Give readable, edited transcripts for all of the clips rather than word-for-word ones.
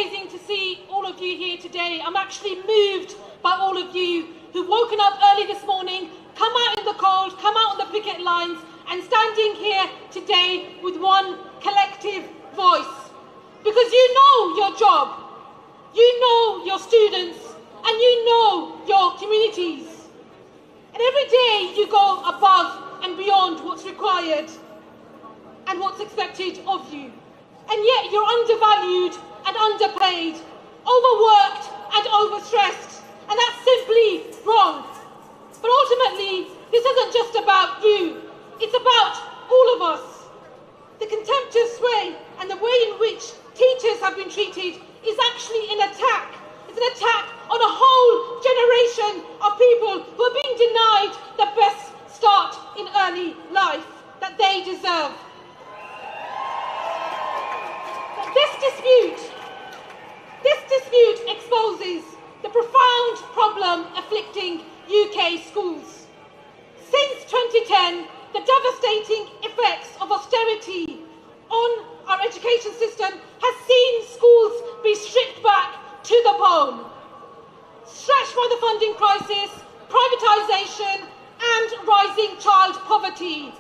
amazing to see all of you here today. I'm actually moved by all of you who've woken up early this morning, come out in the cold, come out on the picket lines, and standing here today with one collective voice. Because you know your job, you know your students, and you know your communities. And every day you go above and beyond what's required and what's expected of you. And yet you're undervalued and underpaid, overworked and overstressed, and that's simply wrong. But ultimately, this isn't just about you, it's about all of us. The contemptuous way and the way in which teachers have been treated is actually an attack. It's an attack on a whole generation of people who are being denied the best start in early life that they deserve. This dispute exposes the profound problem afflicting UK schools. Since 2010, the devastating effects of austerity on our education system has seen schools be stripped back to the bone, stretched by the funding crisis, privatisation and rising child poverty.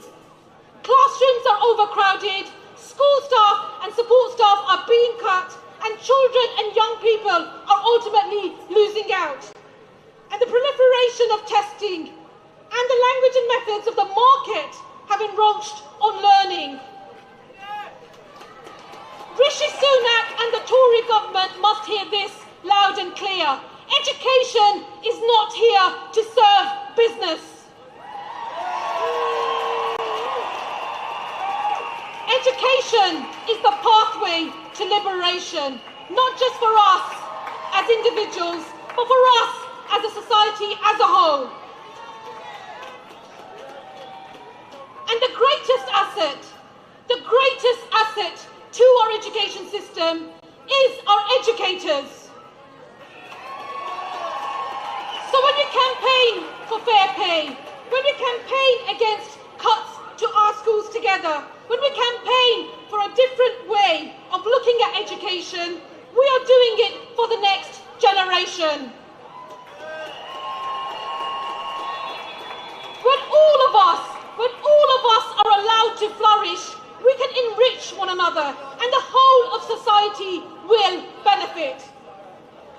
Classrooms are overcrowded, school staff and support staff are being cut, and children and young people are ultimately losing out. And the proliferation of testing and the language and methods of the market have encroached on learning. Rishi Sunak and the Tory government must hear this loud and clear. Education is not here to serve business. Education is the pathway to liberation, not just for us as individuals, but for us as a society as a whole. And the greatest asset to our education system is our educators. So when we campaign for fair pay, when we campaign against cuts to our schools together, when we campaign for a different way of looking at education, we are doing it for the next generation. When all of us are allowed to flourish, we can enrich one another and the whole of society will benefit.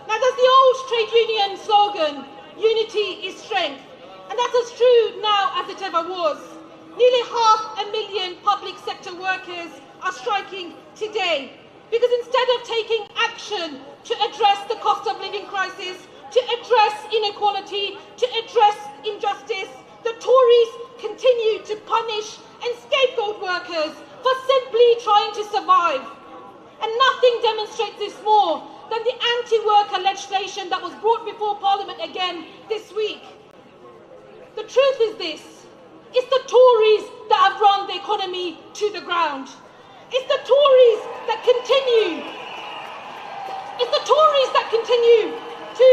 Now there's the old trade union slogan, unity is strength, and that's as true now as it ever was. Nearly 500,000 public sector workers are striking today because instead of taking action to address the cost of living crisis, to address inequality, to address injustice, the Tories continue to punish and scapegoat workers for simply trying to survive. And nothing demonstrates this more than the anti-worker legislation that was brought before Parliament again this week. The truth is this. It's the Tories that have run the economy to the ground. It's the Tories that continue. It's the Tories that continue to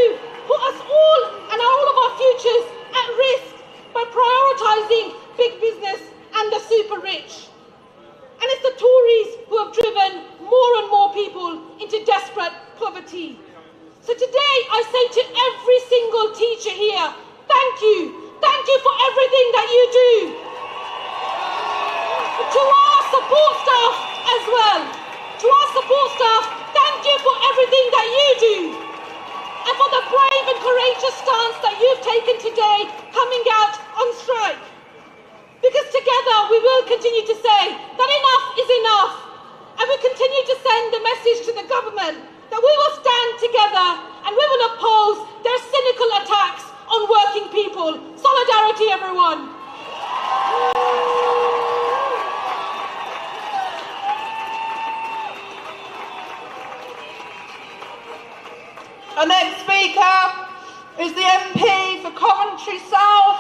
put us all and all of our futures at risk by prioritising big business and the super rich. And it's the Tories who have driven more and more people into desperate poverty. So today I say to every single teacher here, thank you. Thank you for everything that you do. To our support staff as well. To our support staff, thank you for everything that you do. And for the brave and courageous stance that you've taken today, coming out on strike. Because together we will continue to say that enough is enough. And we continue to send the message to the government that we will stand together and we will oppose their cynical attacks on working people. Solidarity, everyone. Our next speaker is the MP for Coventry South.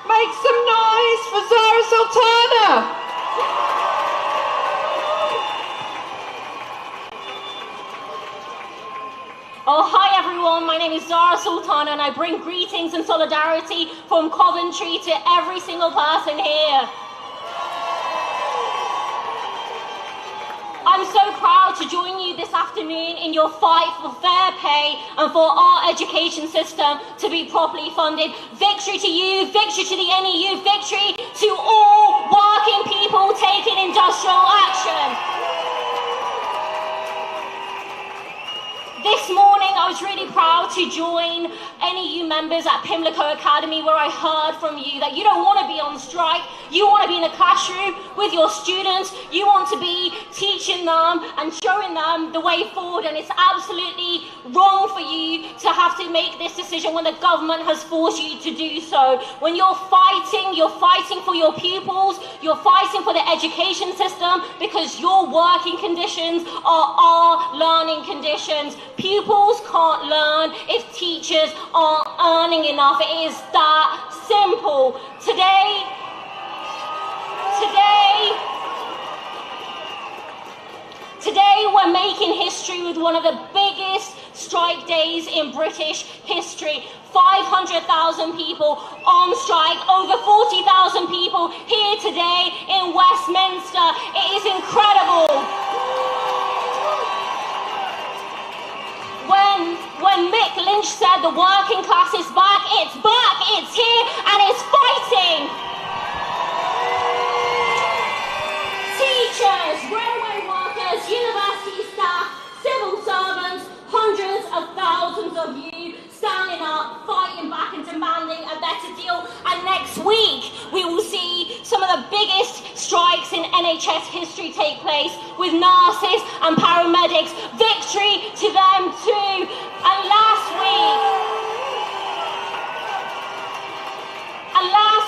Make some noise for Zara Sultana. Oh, hi everyone, my name is Zara Sultana and I bring greetings and solidarity from Coventry to every single person here. I'm so proud proud to join you this afternoon in your fight for fair pay and for our education system to be properly funded. Victory to you, victory to the NEU, victory to all working people taking industrial action. This morning, I was really proud to join NEU members at Pimlico Academy, where I heard from you that you don't want to be on strike. You want to be in a classroom with your students. You want to be teaching them and showing them the way forward. And it's absolutely wrong for you to have to make this decision when the government has forced you to do so. When you're fighting for your pupils, you're fighting for the education system, because your working conditions are our learning conditions. Pupils can't learn if teachers aren't earning enough. It is that simple. Today we're making history with one of the biggest strike days in British history. 500,000 people on strike, over 40,000 people here today in Westminster. It is incredible. When Mick Lynch said the working class is back, it's here, and it's fighting. Teachers, railway workers, university staff, civil servants, hundreds of thousands of you standing up, fighting back and demanding a better deal. And next week, we will see some of the biggest strikes in NHS history take place with nurses and paramedics. Victory to them too. And last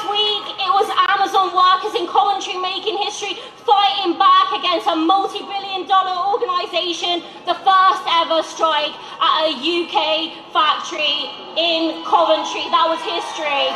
week, it was Amazon workers in Coventry making history, fighting back against a multi-billion-dollar organisation, the first ever strike at a UK factory in Coventry. That was history.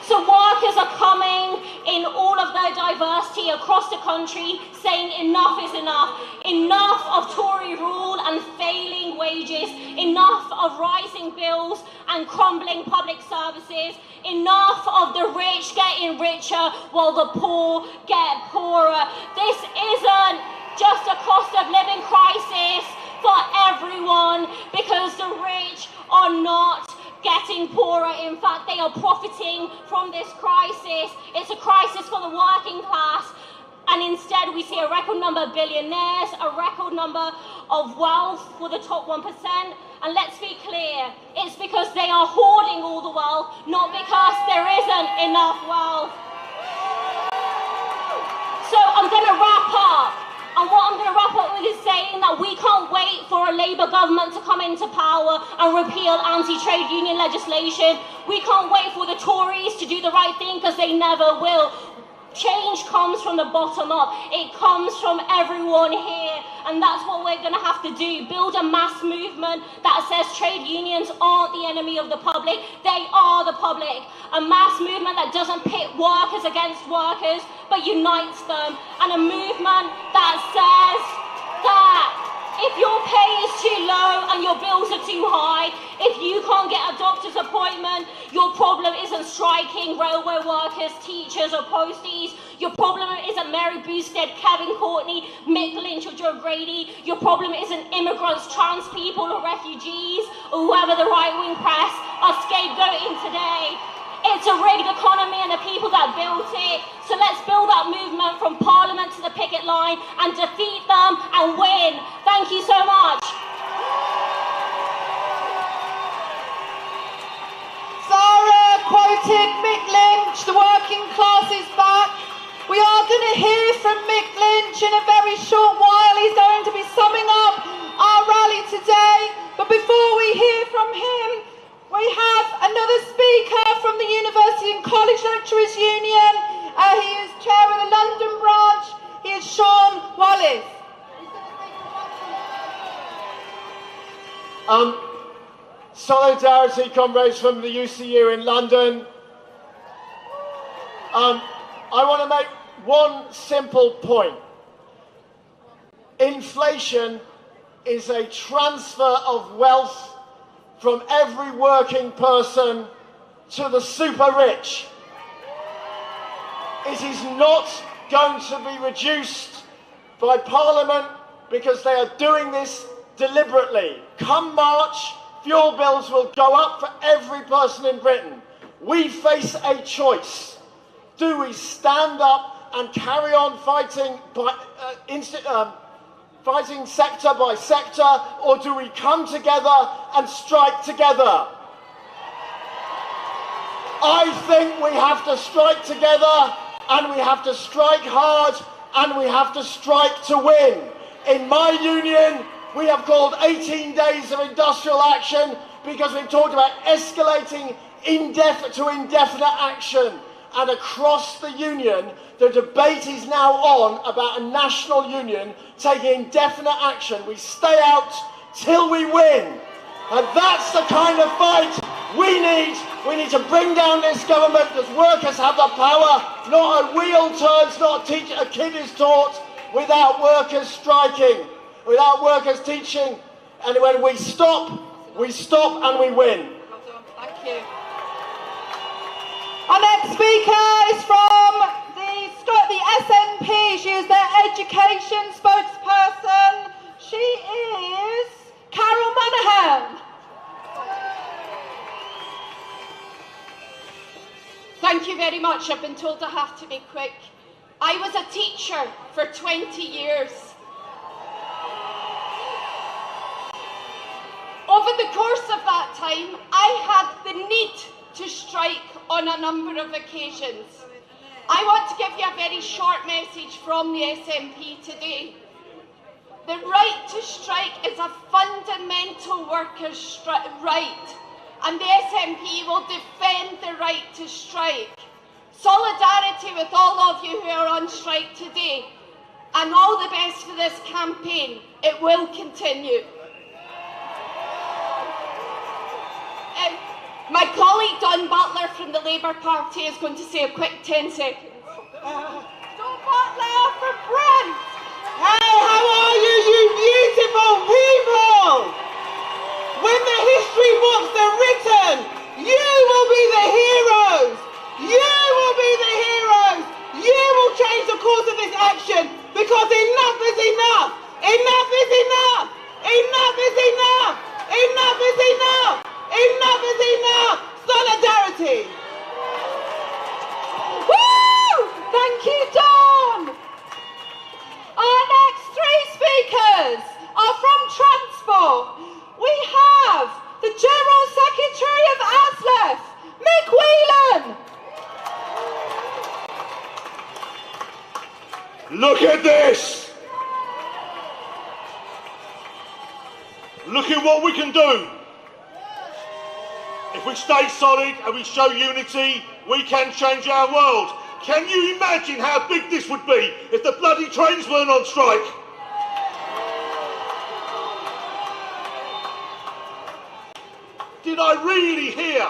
So workers are coming in all of their diversity across the country, saying enough is enough. Enough of Tory rule and failing wages. Enough of rising bills and crumbling public services. Enough of the rich getting richer while the poor get poorer. This isn't just a cost of living crisis for everyone, because the rich are not getting poorer. In fact, they are profiting from this crisis. It's a crisis for the working class. And instead, we see a record number of billionaires, a record number of wealth for the top 1%. And let's be clear, it's because they are hoarding all the wealth, not because there isn't enough wealth. So I'm going to wrap up. And what I'm going to wrap up with is saying that we can't wait for a Labour government to come into power and repeal anti-trade union legislation. We can't wait for the Tories to do the right thing, because they never will. Change comes from the bottom up. It comes from everyone here. And that's what we're going to have to do. Build a mass movement that says trade unions aren't the enemy of the public. They are the public. A mass movement that doesn't pit workers against workers, but unites them. And a movement that says that if your pay is too low and your bills are too high, if you can't get a doctor's appointment, your problem isn't striking railway workers, teachers or posties. Your problem isn't Mary Boosted, Kevin Courtney, Mick Lynch or Joe Grady. Your problem isn't immigrants, trans people or refugees, or whoever the right-wing press are scapegoating today. It's a rigged economy and the people that built it. So let's build that movement from Parliament to the picket line and defeat them and win. Thank you so much. Zara quoted Mick Lynch, the working class is back. We are going to hear from Mick Lynch in a very short while. He's going to be summing up our rally today. But before we hear from him, we have another speaker from the University and College Lecturers Union. He is chair of the London branch. He is Wallace. Solidarity, comrades from the UCU in London. I want to make one simple point. Inflation is a transfer of wealth from every working person to the super rich. It is not going to be reduced by Parliament because they are doing this deliberately. Come March, fuel bills will go up for every person in Britain. We face a choice. Do we stand up and carry on fighting fighting sector by sector, or do we come together and strike together? I think we have to strike together, and we have to strike hard, and we have to strike to win. In my union, we have called 18 days of industrial action because we've talked about escalating to indefinite action. And across the union, the debate is now on about a national union taking indefinite action. We stay out till we win. And that's the kind of fight we need. We need to bring down this government because workers have the power. Not a wheel turns, not a kid is taught without workers striking, without workers teaching. And when we stop and we win. Well done. Thank you. Our next speaker is from the SNP. She is their education spokesperson. She is Carol Monaghan. Thank you very much. I've been told I have to be quick. I was a teacher for 20 years. Over the course of that time, I had the need to strike on a number of occasions. I want to give you a very short message from the SNP today. The right to strike is a fundamental workers' right, and the SNP will defend the right to strike. Solidarity with all of you who are on strike today, and all the best for this campaign. It will continue. My colleague Don Butler from the Labour Party is going to say a quick 10 seconds. Don Butler from Brent. Hey, how are you, you beautiful people? When the history books are written, you will be the heroes. You will be the heroes. You will change the course of this action because enough is enough. Enough is enough. Enough is enough. Enough is enough. Enough is enough! Solidarity! Woo! Thank you, Dawn! Our next three speakers are from Transport. We have the General Secretary of ASLEF, Mick Whelan. Look at this! Look at what we can do. If we stay solid and we show unity, we can change our world. Can you imagine how big this would be if the bloody trains weren't on strike? Did I really hear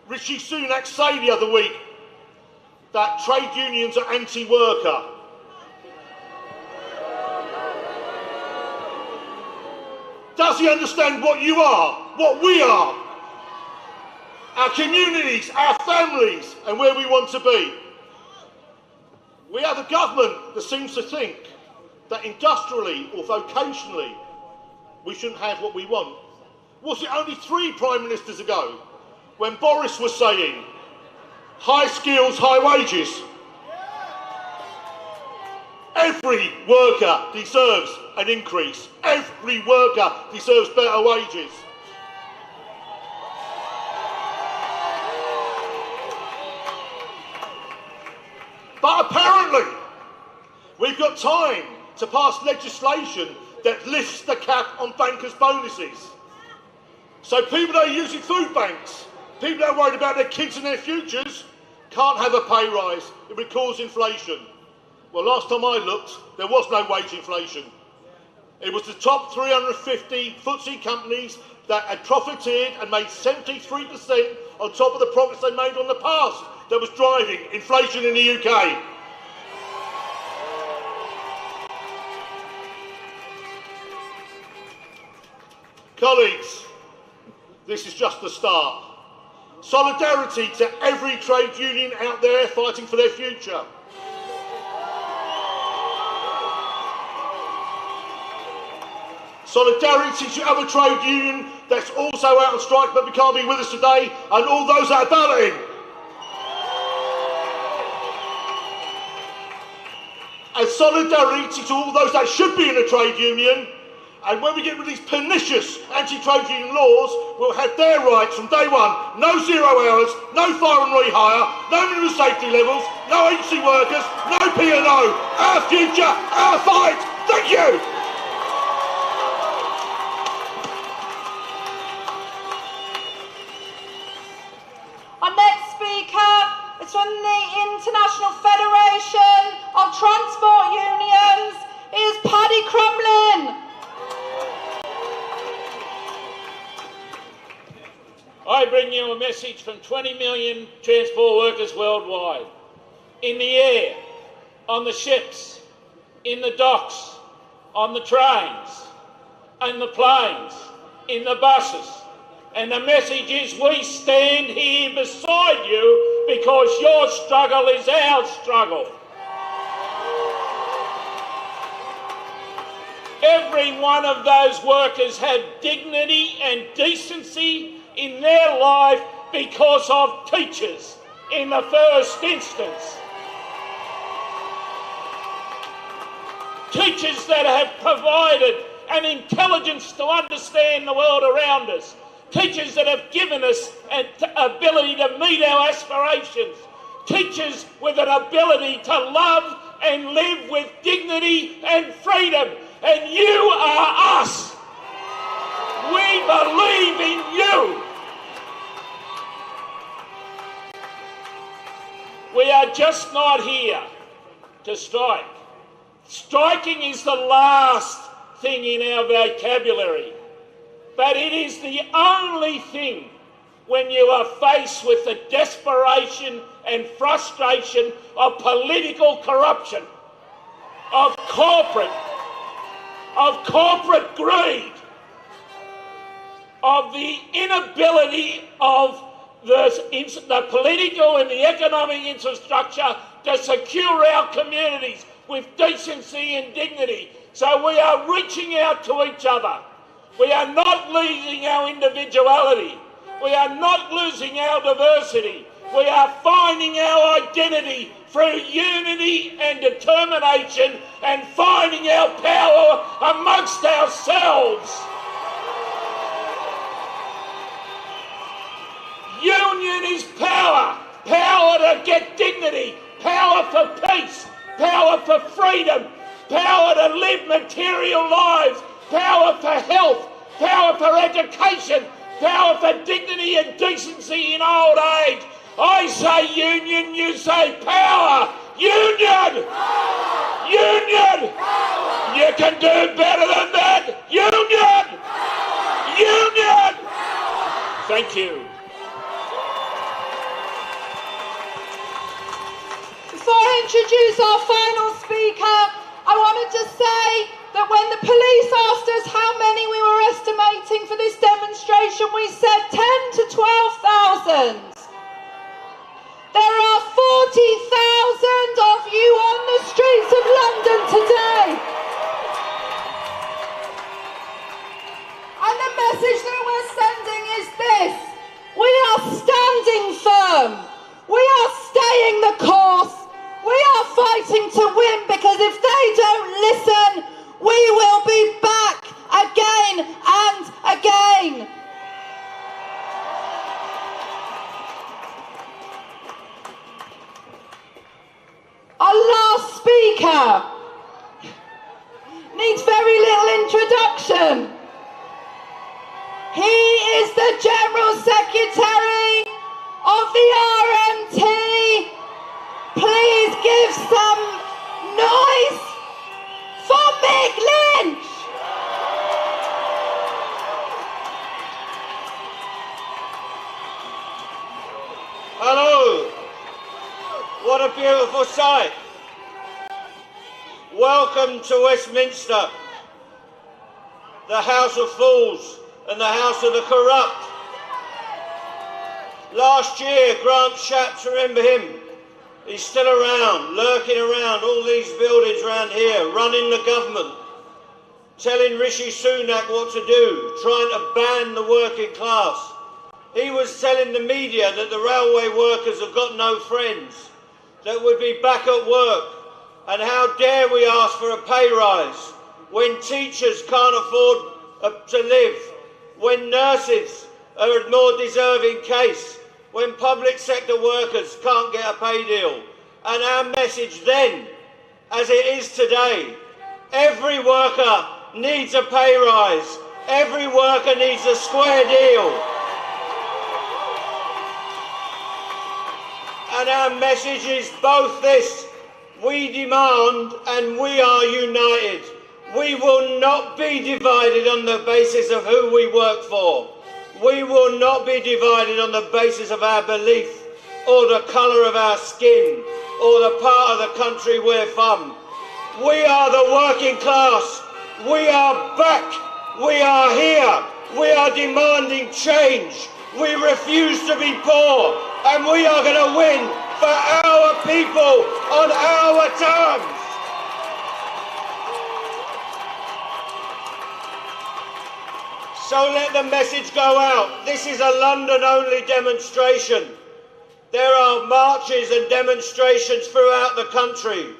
Rishi Sunak say the other week that trade unions are anti-worker? Does he understand what you are, what we are? Our communities, our families, and where we want to be. We have a government that seems to think that industrially or vocationally we shouldn't have what we want. Was it only 3 prime ministers ago when Boris was saying high skills, high wages? Every worker deserves an increase. Every worker deserves better wages. But apparently, we've got time to pass legislation that lifts the cap on bankers' bonuses. So people that are using food banks, people that are worried about their kids and their futures, can't have a pay rise. It would cause inflation. Well, last time I looked, there was no wage inflation. It was the top 350 FTSE companies that had profited and made 73% on top of the profits they made on the past that was driving inflation in the UK. Colleagues, this is just the start. Solidarity to every trade union out there fighting for their future. Solidarity to other trade union that's also out on strike but can't be with us today, and all those that are balloting. And solidarity to all those that should be in a trade union. And when we get rid of these pernicious anti-trade union laws, we'll have their rights from day one. No 0 hours, no fire and rehire, no minimum safety levels, no agency workers, no P&O. Our future, our fight. Thank you. Our next speaker is from the International Federation of Transport Unions. It is Paddy Crumlin. I bring you a message from 20 million transport workers worldwide. In the air, on the ships, in the docks, on the trains, in the planes, in the buses. And the message is we stand here beside you because your struggle is our struggle. Every one of those workers have dignity and decency in their life because of teachers in the first instance. Teachers that have provided an intelligence to understand the world around us. Teachers that have given us an ability to meet our aspirations. Teachers with an ability to love and live with dignity and freedom. And you are us. We believe in you. We are just not here to strike. Striking is the last thing in our vocabulary, but it is the only thing when you are faced with the desperation and frustration of political corruption, of corporate greed, of the inability of the political and the economic infrastructure to secure our communities with decency and dignity. So we are reaching out to each other. We are not losing our individuality. We are not losing our diversity. We are finding our identity through unity and determination and finding our power amongst ourselves. Union is power. Power to get dignity. Power for peace. Power for freedom. Power to live material lives. Power for health. Power for education. Power for dignity and decency in old age. I say union, you say power. Union! Power. Union! Power. You can do better than that. Union! Power. Union! Power. Thank you. Before I introduce our final speaker, I wanted to say that when the police asked us how many we were estimating for this demonstration, we said 10 to 12,000. There are 40,000 of you on the streets of London today. And the message that we're sending is this: we are standing firm. We are staying the course. We are fighting to win, because if they don't listen, we will be back again and again. Our last speaker needs very little introduction. He is the General Secretary of the RMT. Please give some noise for Mick Lynch. Hello. What a beautiful sight. Welcome to Westminster, the House of Fools and the House of the Corrupt. Last year, Grant Shapps, remember him? He's still around, lurking around all these buildings around here, running the government. telling Rishi Sunak what to do, trying to ban the working class. He was telling the media that the railway workers have got no friends, that we'd be back at work, and how dare we ask for a pay rise when teachers can't afford to live, when nurses are a more deserving case, when public sector workers can't get a pay deal. And our message then, as it is today, every worker needs a pay rise, every worker needs a square deal. And our message is both this: we demand and we are united. We will not be divided on the basis of who we work for. We will not be divided on the basis of our belief or the colour of our skin or the part of the country we're from. We are the working class. We are back. We are here. We are demanding change. We refuse to be poor, and we are going to win for our people on our terms. So let the message go out. This is a London-only demonstration. There are marches and demonstrations throughout the country.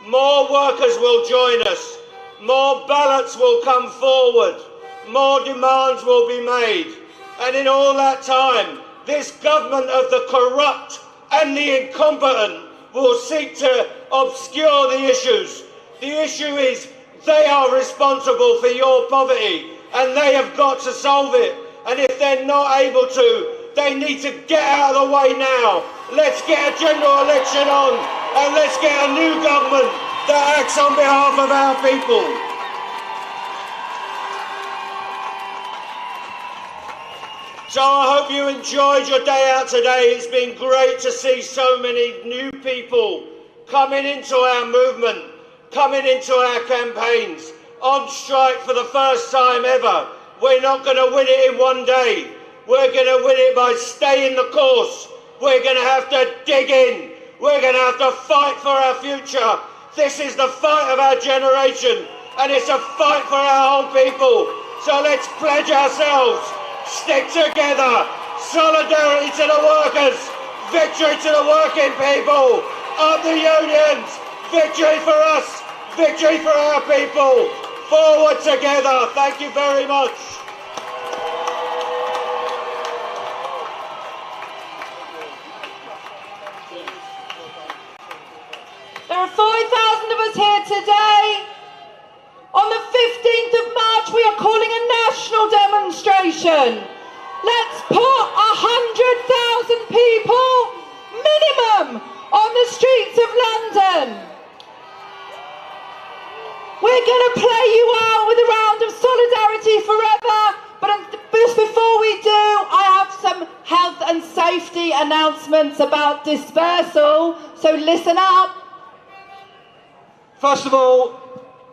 More workers will join us. More ballots will come forward. More demands will be made. And in all that time, this government of the corrupt and the incompetent will seek to obscure the issues. The issue is they are responsible for your poverty, and they have got to solve it. And if they're not able to, they need to get out of the way now. Let's get a general election on, and let's get a new government that acts on behalf of our people. So I hope you enjoyed your day out today. It's been great to see so many new people coming into our movement, coming into our campaigns, on strike for the first time ever. We're not going to win it in one day. We're going to win it by staying the course. We're going to have to dig in. We're going to have to fight for our future. This is the fight of our generation, and it's a fight for our whole people. So let's pledge ourselves. Stick together. Solidarity to the workers. Victory to the working people. Up the unions. Victory for us. Victory for our people. Forward together. Thank you very much. There are 5,000 of us here today. On the 15th of March, we are calling a national demonstration. Let's put 100,000 people, minimum, on the streets of London. We're going to play you out with a round of Solidarity Forever, but just before we do, I have some health and safety announcements about dispersal, so listen up. First of all,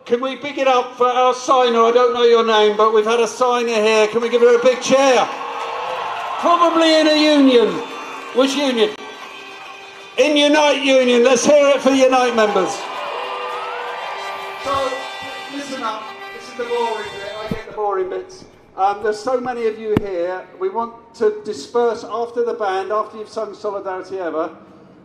can we big it up for our signer? I don't know your name, but we've had a signer here. Can we give her a big cheer? Probably in a union. Which union? In Unite Union. Let's hear it for Unite members. So, listen up. This is the boring bit. I get the boring bits. There's so many of you here. We want to disperse after the band, after you've sung Solidarity Ever.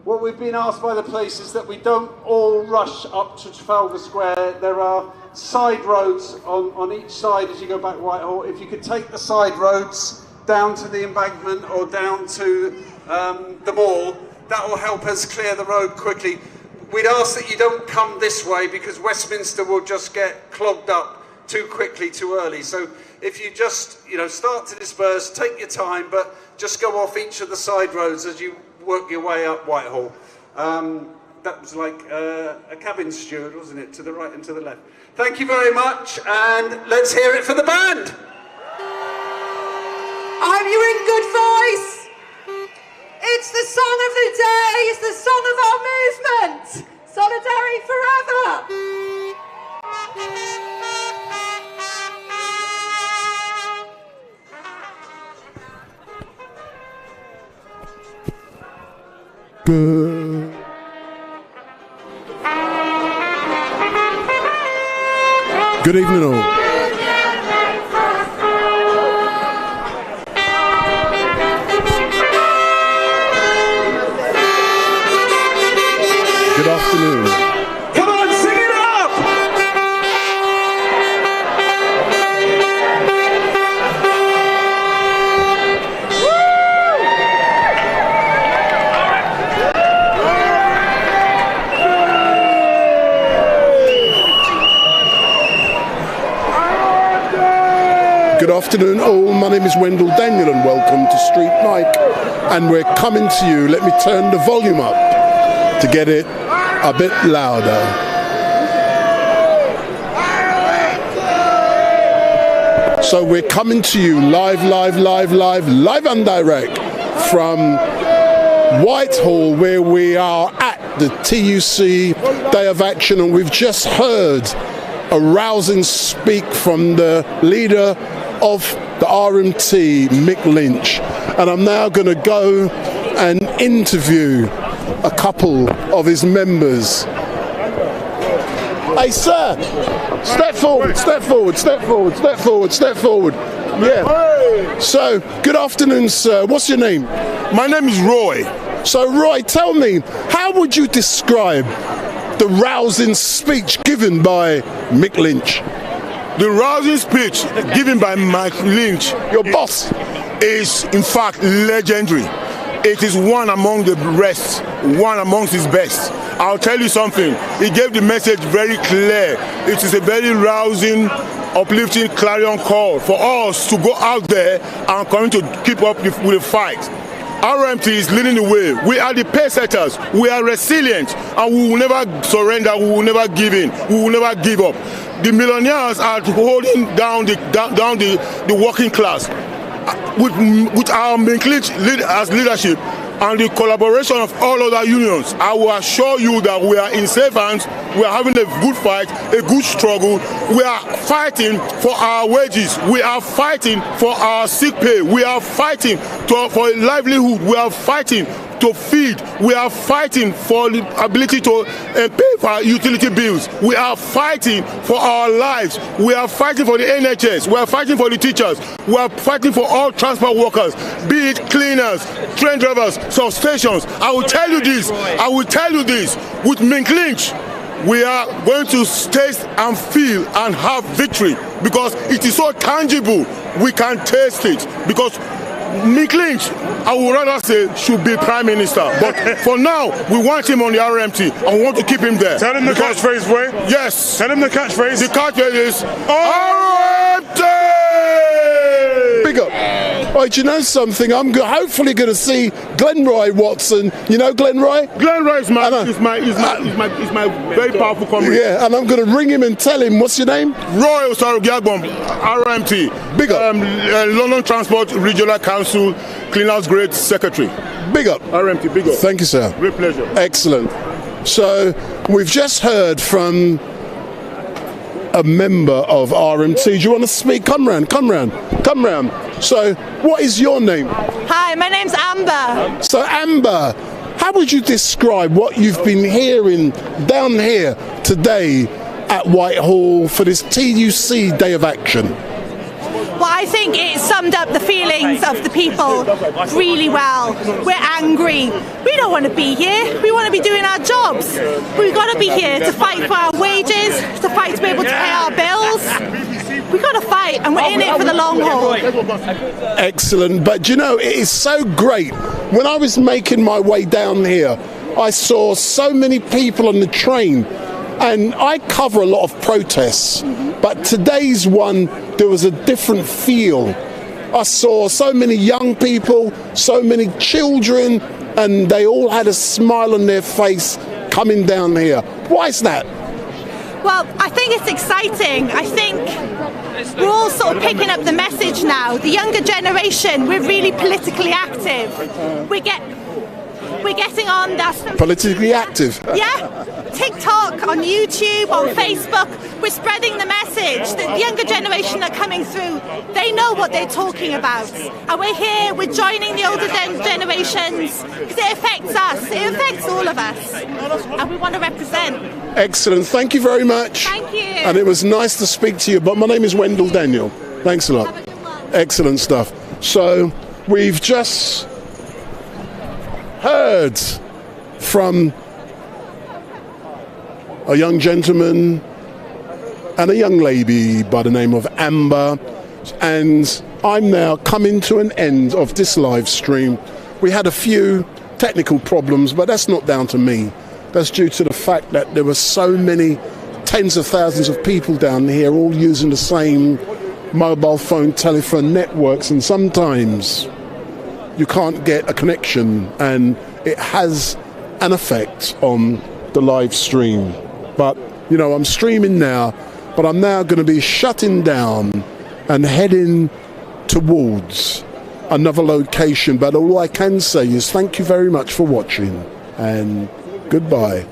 What we've been asked by the police is that we don't all rush up to Trafalgar Square. There are side roads on each side as you go back Whitehall. If you could take the side roads down to the embankment or down to the mall, that will help us clear the road quickly. We'd ask that you don't come this way because Westminster will just get clogged up too quickly, too early. So if you just, start to disperse, take your time, but just go off each of the side roads as you work your way up Whitehall. That was like a cabin steward, wasn't it? To the right and to the left. Thank you very much, and let's hear it for the band. I hope you're in good voice. It's the song of the day. It's the song of our movement. Solidarity Forever. Good evening all. Good afternoon. Come on, sing it up! Good afternoon all, my name is Wendell Daniel and welcome to Street Mike, and we're coming to you. Let me turn the volume up to get it a bit louder. So we're coming to you live and direct from Whitehall, where we are at the TUC Day of Action, and we've just heard a rousing speak from the leader of the RMT, Mick Lynch, and I'm now going to go and interview a couple of his members. Hey sir, step forward. Yeah. So, good afternoon sir, what's your name? My name is Roy. So Roy, tell me, how would you describe the rousing speech given by Mick Lynch? The rousing speech given by Mick Lynch, your boss, is in fact legendary. It is one among the rest, one amongst his best. I'll tell you something, he gave the message very clear. It is a very rousing, uplifting clarion call for us to go out there and continue to keep up with the fight. RMT is leading the way. We are the pace setters. We are resilient, and we will never surrender. We will never give in. We will never give up. The millionaires are holding down the working class. With our Mick Lynch as leadership and the collaboration of all other unions, I will assure you that we are in safe hands. We are having a good fight, a good struggle. We are fighting for our wages. We are fighting for our sick pay. We are fighting for a livelihood. We are fighting to feed. We are fighting for the ability to pay for our utility bills. We are fighting for our lives. We are fighting for the NHS. We are fighting for the teachers. We are fighting for all transport workers, be it cleaners, train drivers, substations. I will tell you this. With Mick Lynch, we are going to taste and feel and have victory, because it is so tangible. We can taste it, because Mick Lynch, I would rather say, should be Prime Minister. But for now, we want him on the RMT and we want to keep him there. Tell him the catchphrase, boy. Yes. Tell him the catchphrase. The catchphrase is RMT! Big up. Right, do you know something? I'm hopefully going to see Glenroy Watson. You know Glenroy? Glenroy is my very powerful comrade. Yeah, and I'm going to ring him and tell him, what's your name? Roy Osarugiagbon, RMT. Big up. London Transport Regional Council Cleaners Grade Secretary. Big up. RMT, big up. Thank you, sir. Great pleasure. Excellent. So, we've just heard from a member of RMT. Do you want to speak? Come round. So, what is your name? Hi, my name's Amber. So, Amber, how would you describe what you've been hearing down here today at Whitehall for this TUC Day of Action? Well, I think it summed up the feelings of the people really well. We're angry. We don't want to be here. We want to be doing our jobs. We've got to be here to fight for our wages, to fight to be able to pay our bills. We've got to fight, and we're in it for the long haul. Excellent. But you know, it is so great. When I was making my way down here, I saw so many people on the train, and I cover a lot of protests, but today's one, there was a different feel. I saw so many young people, so many children, and they all had a smile on their face coming down here. Why is that? Well, I think it's exciting. I think we're all sort of picking up the message now. The younger generation, we're really politically active. We're getting on. That's Politically active. Yeah. TikTok, on YouTube, on Facebook. We're spreading the message. The younger generation are coming through. They know what they're talking about. And we're here, we're joining the older generations because it affects us. It affects all of us. And we want to represent. Excellent. Thank you very much. Thank you. And it was nice to speak to you. But my name is Wendell Daniel. Thanks a lot. Have a good one. Excellent stuff. So we've just heard from a young gentleman and a young lady by the name of Amber, and I'm now coming to an end of this live stream. We had a few technical problems, but that's not down to me. That's due to the fact that there were so many tens of thousands of people down here all using the same mobile phone telephone networks, and sometimes you can't get a connection, and it has an effect on the live stream. But you know, I'm streaming now, but I'm now going to be shutting down and heading towards another location. But all I can say is thank you very much for watching, and goodbye.